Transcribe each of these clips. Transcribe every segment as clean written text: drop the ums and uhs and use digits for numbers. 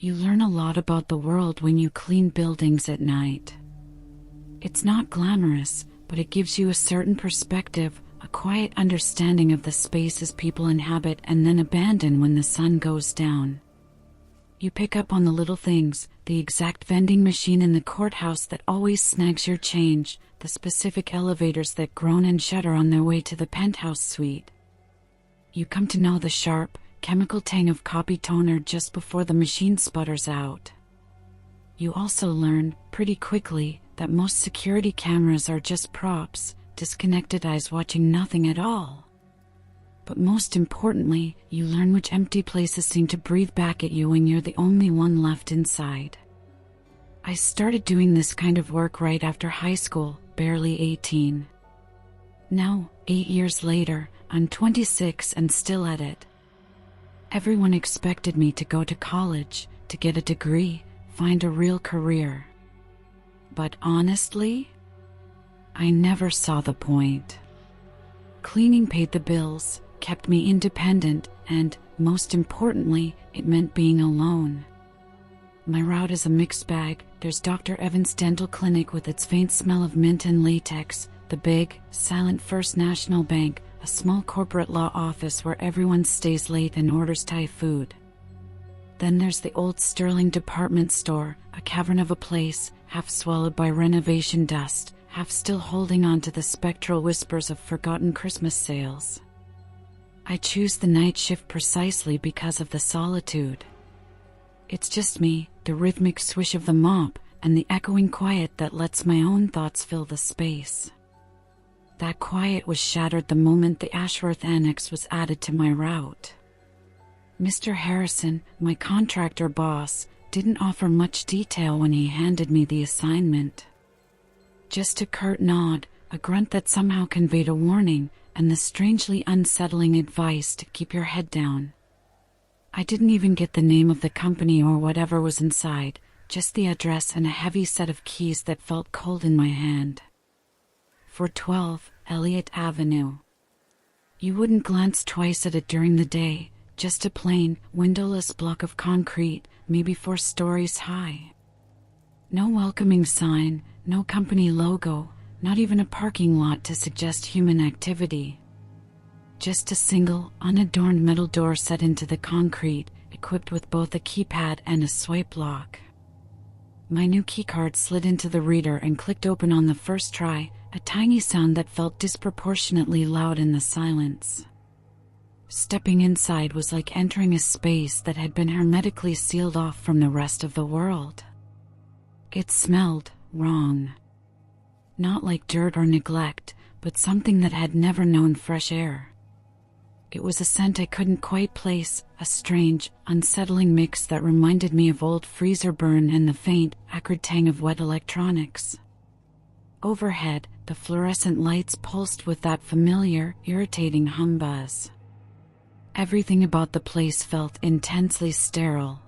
You learn a lot about the world when you clean buildings at night. It's not glamorous, but it gives you a certain perspective, a quiet understanding of the spaces people inhabit and then abandon when the sun goes down. You pick up on the little things, the exact vending machine in the courthouse that always snags your change, the specific elevators that groan and shudder on their way to the penthouse suite. You come to know the sharp, chemical tang of copy toner just before the machine sputters out. You also learn, pretty quickly, that most security cameras are just props, disconnected eyes watching nothing at all. But most importantly, you learn which empty places seem to breathe back at you when you're the only one left inside. I started doing this kind of work right after high school, barely 18. Now, 8 years later, I'm 26 and still at it. Everyone expected me to go to college, to get a degree, find a real career. But honestly, I never saw the point. Cleaning paid the bills, kept me independent, and, most importantly, it meant being alone. My route is a mixed bag. There's Dr. Evans' dental clinic with its faint smell of mint and latex, the big, silent First National Bank, a small corporate law office where everyone stays late and orders Thai food. Then there's the old Sterling department store, a cavern of a place, half swallowed by renovation dust, half still holding on to the spectral whispers of forgotten Christmas sales. I choose the night shift precisely because of the solitude. It's just me, the rhythmic swish of the mop, and the echoing quiet that lets my own thoughts fill the space. That quiet was shattered the moment the Ashworth Annex was added to my route. Mr. Harrison, my contractor boss, didn't offer much detail when he handed me the assignment. Just a curt nod, a grunt that somehow conveyed a warning, and the strangely unsettling advice to keep your head down. I didn't even get the name of the company or whatever was inside, just the address and a heavy set of keys that felt cold in my hand. 412 Elliott Avenue. You wouldn't glance twice at it during the day, just a plain, windowless block of concrete, maybe 4 stories high. No welcoming sign, no company logo, not even a parking lot to suggest human activity. Just a single, unadorned metal door set into the concrete, equipped with both a keypad and a swipe lock. My new keycard slid into the reader and clicked open on the first try, a tiny sound that felt disproportionately loud in the silence. Stepping inside was like entering a space that had been hermetically sealed off from the rest of the world. It smelled wrong. Not like dirt or neglect, but something that had never known fresh air. It was a scent I couldn't quite place, a strange, unsettling mix that reminded me of old freezer burn and the faint, acrid tang of wet electronics. Overhead, the fluorescent lights pulsed with that familiar, irritating hum buzz. Everything about the place felt intensely sterile.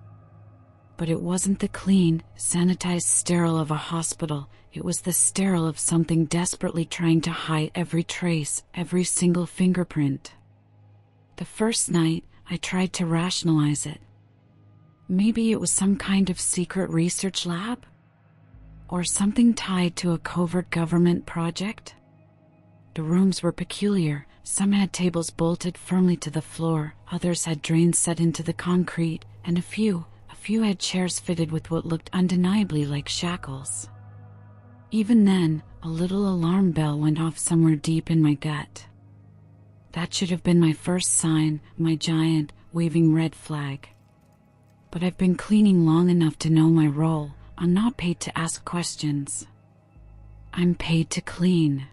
But it wasn't the clean, sanitized sterile of a hospital, it was the sterile of something desperately trying to hide every trace, every single fingerprint. The first night, I tried to rationalize it. Maybe it was some kind of secret research lab? Or something tied to a covert government project? The rooms were peculiar. Some had tables bolted firmly to the floor, others had drains set into the concrete, and a few had chairs fitted with what looked undeniably like shackles. Even then, a little alarm bell went off somewhere deep in my gut. That should have been my first sign, my giant, waving red flag. But I've been cleaning long enough to know my role. I'm not paid to ask questions. I'm paid to clean.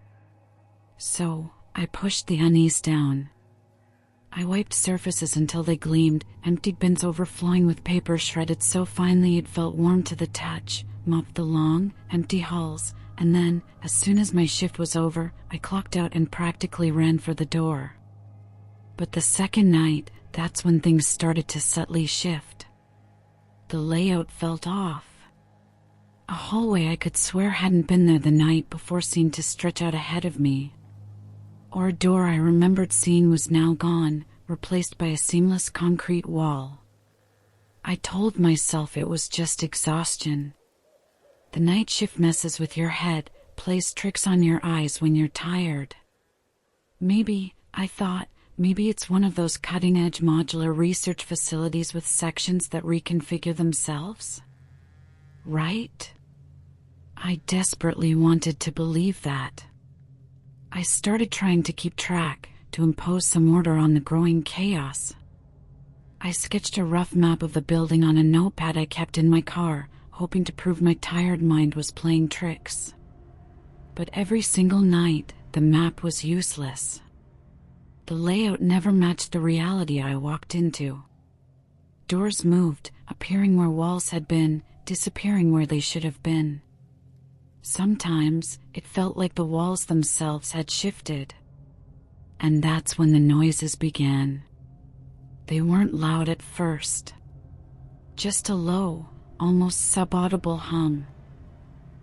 So, I pushed the unease down. I wiped surfaces until they gleamed, emptied bins overflowing with paper shredded so finely it felt warm to the touch, mopped the long, empty halls, and then, as soon as my shift was over, I clocked out and practically ran for the door. But the second night, that's when things started to subtly shift. The layout felt off. A hallway I could swear hadn't been there the night before seemed to stretch out ahead of me. Or a door I remembered seeing was now gone, replaced by a seamless concrete wall. I told myself it was just exhaustion. The night shift messes with your head, plays tricks on your eyes when you're tired. Maybe, I thought, maybe it's one of those cutting-edge modular research facilities with sections that reconfigure themselves. Right? I desperately wanted to believe that. I started trying to keep track, to impose some order on the growing chaos. I sketched a rough map of the building on a notepad I kept in my car, hoping to prove my tired mind was playing tricks. But every single night, the map was useless. The layout never matched the reality I walked into. Doors moved, appearing where walls had been, disappearing where they should have been. Sometimes, it felt like the walls themselves had shifted. And that's when the noises began. They weren't loud at first. Just a low, almost subaudible hum.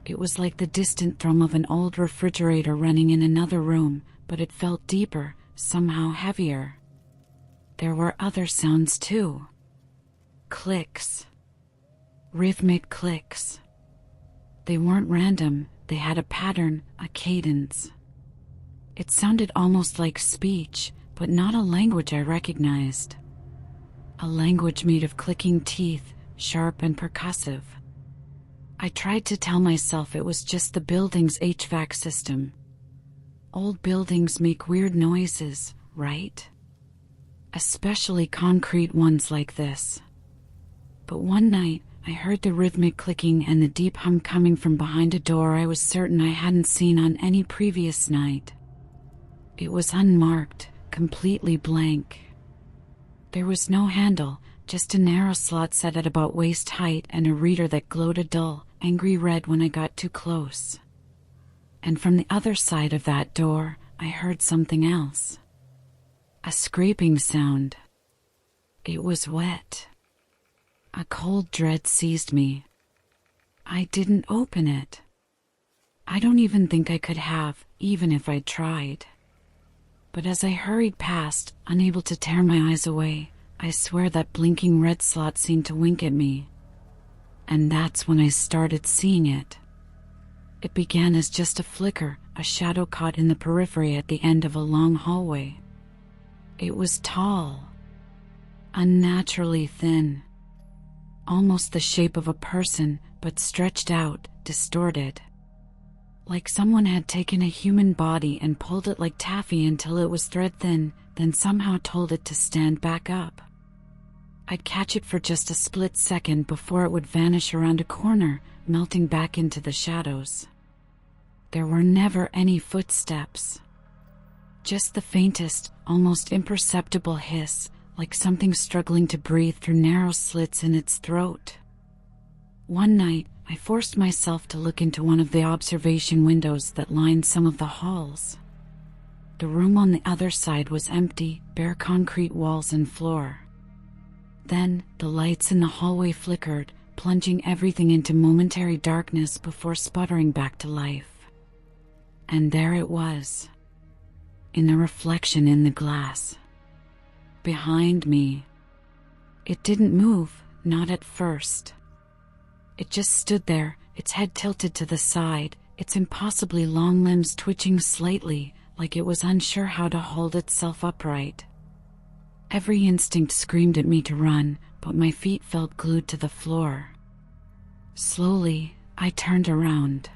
It was like the distant thrum of an old refrigerator running in another room, but it felt deeper, somehow heavier. There were other sounds too. Clicks. Rhythmic clicks. They weren't random, they had a pattern, a cadence. It sounded almost like speech, but not a language I recognized. A language made of clicking teeth, sharp and percussive. I tried to tell myself it was just the building's HVAC system. Old buildings make weird noises, right? Especially concrete ones like this. But one night, I heard the rhythmic clicking and the deep hum coming from behind a door I was certain I hadn't seen on any previous night. It was unmarked, completely blank. There was no handle, just a narrow slot set at about waist height and a reader that glowed a dull, angry red when I got too close. And from the other side of that door, I heard something else. A scraping sound. It was wet. A cold dread seized me. I didn't open it. I don't even think I could have, even if I'd tried. But as I hurried past, unable to tear my eyes away, I swear that blinking red slot seemed to wink at me. And that's when I started seeing it. It began as just a flicker, a shadow caught in the periphery at the end of a long hallway. It was tall, unnaturally thin, almost the shape of a person, but stretched out, distorted. Like someone had taken a human body and pulled it like taffy until it was thread thin, then somehow told it to stand back up. I'd catch it for just a split second before it would vanish around a corner, melting back into the shadows. There were never any footsteps. Just the faintest, almost imperceptible hiss, like something struggling to breathe through narrow slits in its throat. One night, I forced myself to look into one of the observation windows that lined some of the halls. The room on the other side was empty, bare concrete walls and floor. Then, the lights in the hallway flickered, plunging everything into momentary darkness before sputtering back to life. And there it was, in the reflection in the glass. Behind me. It didn't move, not at first. It just stood there, its head tilted to the side, its impossibly long limbs twitching slightly, like it was unsure how to hold itself upright. Every instinct screamed at me to run, but my feet felt glued to the floor. Slowly, I turned around.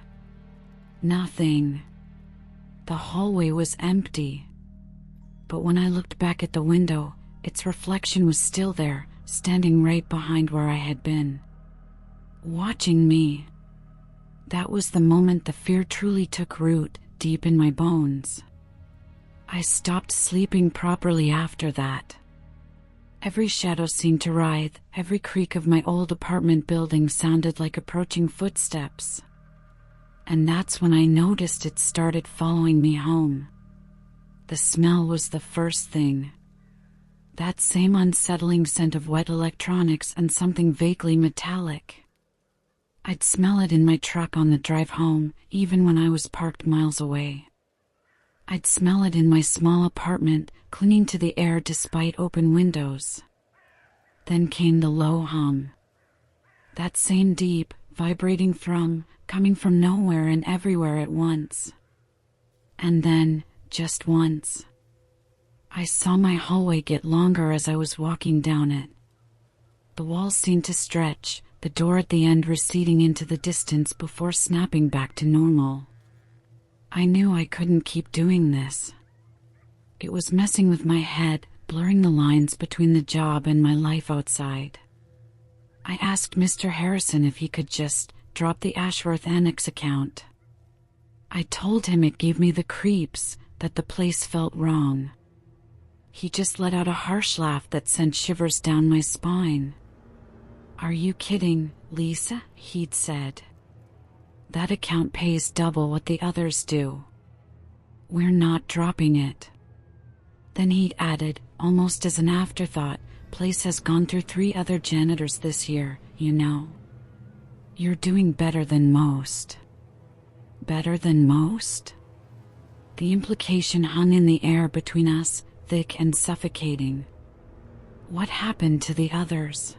Nothing. The hallway was empty. But when I looked back at the window, its reflection was still there, standing right behind where I had been. Watching me. That was the moment the fear truly took root, deep in my bones. I stopped sleeping properly after that. Every shadow seemed to writhe, every creak of my old apartment building sounded like approaching footsteps. And that's when I noticed it started following me home. The smell was the first thing. That same unsettling scent of wet electronics and something vaguely metallic. I'd smell it in my truck on the drive home, even when I was parked miles away. I'd smell it in my small apartment, clinging to the air despite open windows. Then came the low hum. That same deep, vibrating thrum, coming from nowhere and everywhere at once. And then, just once, I saw my hallway get longer as I was walking down it. The walls seemed to stretch, the door at the end receding into the distance before snapping back to normal. I knew I couldn't keep doing this. It was messing with my head, blurring the lines between the job and my life outside. I asked Mr. Harrison if he could just drop the Ashworth Annex account. I told him it gave me the creeps, that the place felt wrong. He just let out a harsh laugh that sent shivers down my spine. "Are you kidding, Lisa?" he'd said. "That account pays double what the others do. We're not dropping it." Then he'd added, almost as an afterthought, "Place has gone through 3 other janitors this year, you know. You're doing better than most." Better than most? The implication hung in the air between us, thick and suffocating. What happened to the others?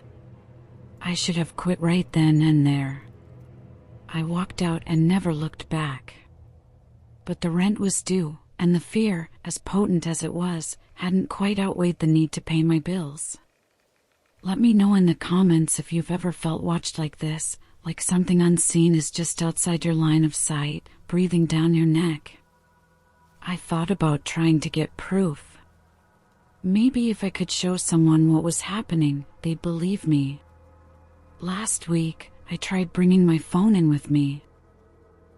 I should have quit right then and there. I walked out and never looked back. But the rent was due, and the fear, as potent as it was, hadn't quite outweighed the need to pay my bills. Let me know in the comments if you've ever felt watched like this, like something unseen is just outside your line of sight, breathing down your neck. I thought about trying to get proof. Maybe if I could show someone what was happening, they'd believe me. Last week, I tried bringing my phone in with me.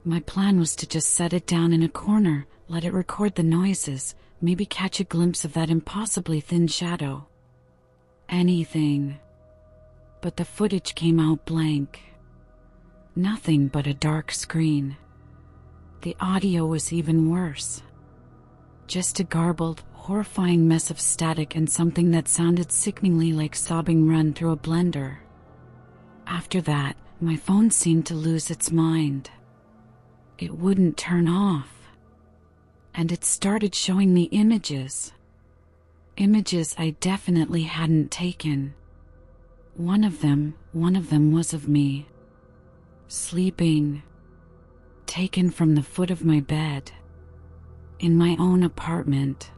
My plan was to just set it down in a corner, let it record the noises, maybe catch a glimpse of that impossibly thin shadow. Anything. But the footage came out blank. Nothing but a dark screen. The audio was even worse. Just a garbled, horrifying mess of static and something that sounded sickeningly like sobbing run through a blender. After that, my phone seemed to lose its mind. It wouldn't turn off. And it started showing me images. Images I definitely hadn't taken. One of them was of me. Sleeping. Taken from the foot of my bed. In my own apartment.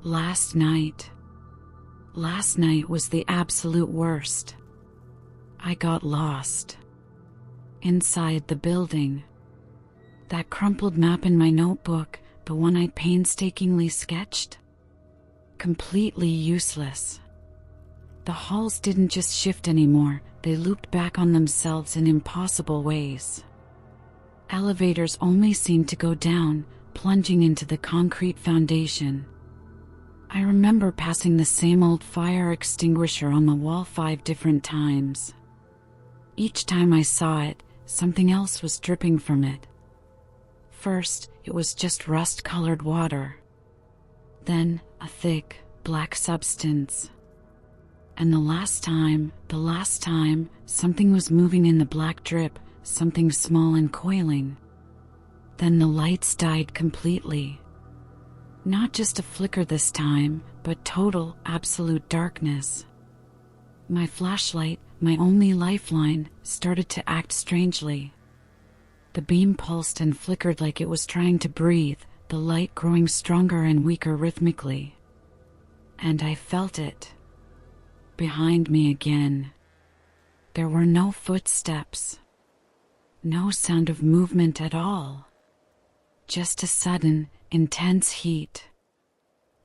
Last night was the absolute worst. I got lost. Inside the building. That crumpled map in my notebook, the one I'd painstakingly sketched? Completely useless. The halls didn't just shift anymore, they looped back on themselves in impossible ways. Elevators only seemed to go down, plunging into the concrete foundation. I remember passing the same old fire extinguisher on the wall 5 different times. Each time I saw it, something else was dripping from it. First, it was just rust-colored water. Then, a thick, black substance. And the last time, something was moving in the black drip, something small and coiling. Then the lights died completely. Not just a flicker this time, but total, absolute darkness. My flashlight, my only lifeline, started to act strangely. The beam pulsed and flickered like it was trying to breathe, the light growing stronger and weaker rhythmically. And I felt it. Behind me again. There were no footsteps. No sound of movement at all. Just a sudden, intense heat.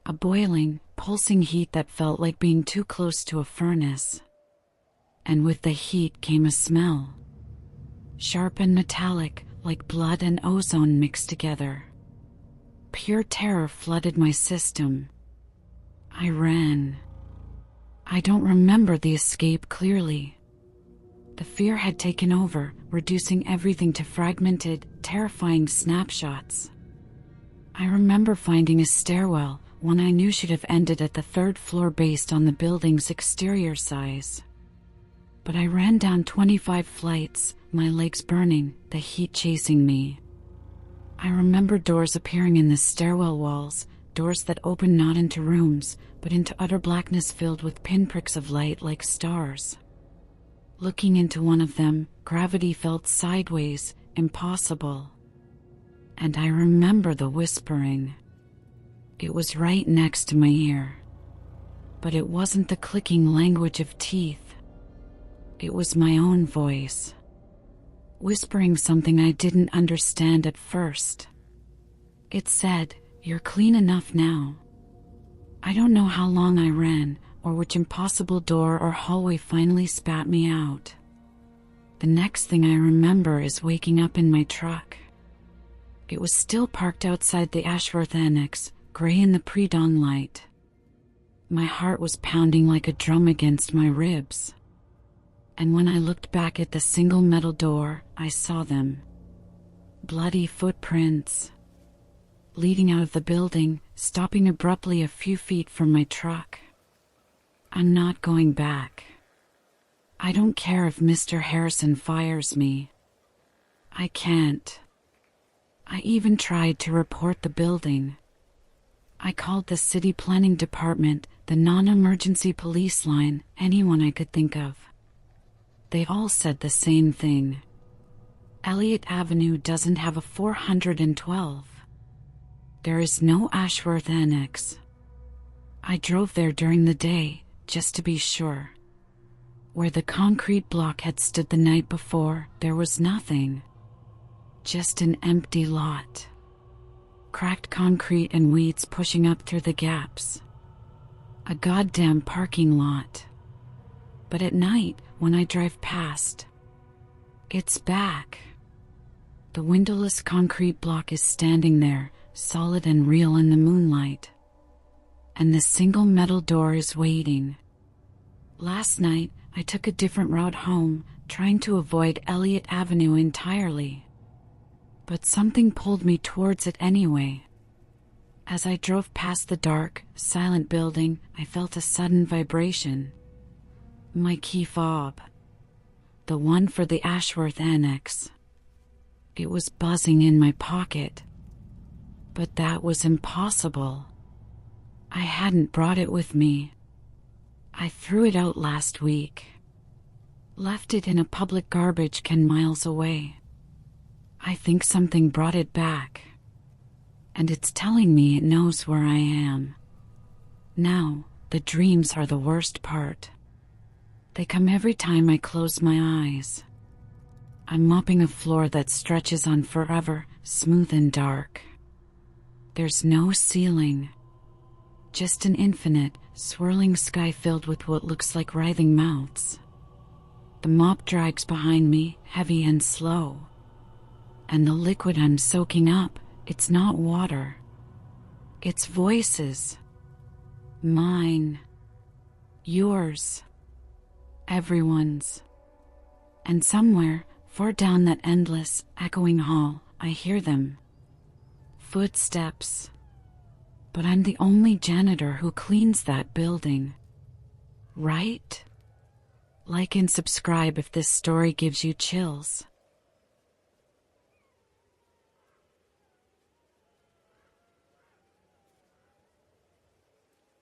A boiling, pulsing heat that felt like being too close to a furnace. And with the heat came a smell. Sharp and metallic, like blood and ozone mixed together. Pure terror flooded my system. I ran. I don't remember the escape clearly. The fear had taken over, reducing everything to fragmented, terrifying snapshots. I remember finding a stairwell, one I knew should have ended at the 3rd floor based on the building's exterior size. But I ran down 25 flights, my legs burning, the heat chasing me. I remember doors appearing in the stairwell walls, doors that open not into rooms, but into utter blackness filled with pinpricks of light like stars. Looking into one of them, gravity felt sideways, impossible. And I remember the whispering. It was right next to my ear. But it wasn't the clicking language of teeth. It was my own voice, whispering something I didn't understand at first. It said, "You're clean enough now." I don't know how long I ran, or which impossible door or hallway finally spat me out. The next thing I remember is waking up in my truck. It was still parked outside the Ashworth Annex, gray in the pre-dawn light. My heart was pounding like a drum against my ribs. And when I looked back at the single metal door, I saw them. Bloody footprints, leading out of the building, stopping abruptly a few feet from my truck. I'm not going back. I don't care if Mr. Harrison fires me. I can't. I even tried to report the building. I called the city planning department, the non-emergency police line, anyone I could think of. They all said the same thing. Elliott Avenue doesn't have a 412. There is no Ashworth Annex. I drove there during the day, just to be sure. Where the concrete block had stood the night before, there was nothing. Just an empty lot. Cracked concrete and weeds pushing up through the gaps. A goddamn parking lot. But at night, when I drive past, it's back. The windowless concrete block is standing there, solid and real in the moonlight. And the single metal door is waiting. Last night, I took a different route home, trying to avoid Elliott Avenue entirely. But something pulled me towards it anyway. As I drove past the dark, silent building, I felt a sudden vibration. My key fob. The one for the Ashworth Annex. It was buzzing in my pocket. But that was impossible. I hadn't brought it with me. I threw it out last week. Left it in a public garbage can miles away. I think something brought it back. And it's telling me it knows where I am. Now, the dreams are the worst part. They come every time I close my eyes. I'm mopping a floor that stretches on forever, smooth and dark. There's no ceiling. Just an infinite, swirling sky filled with what looks like writhing mouths. The mop drags behind me, heavy and slow. And the liquid I'm soaking up, it's not water. It's voices. Mine. Yours. Everyone's. And somewhere, far down that endless, echoing hall, I hear them. Footsteps. But I'm the only janitor who cleans that building. Right? Like and subscribe if this story gives you chills.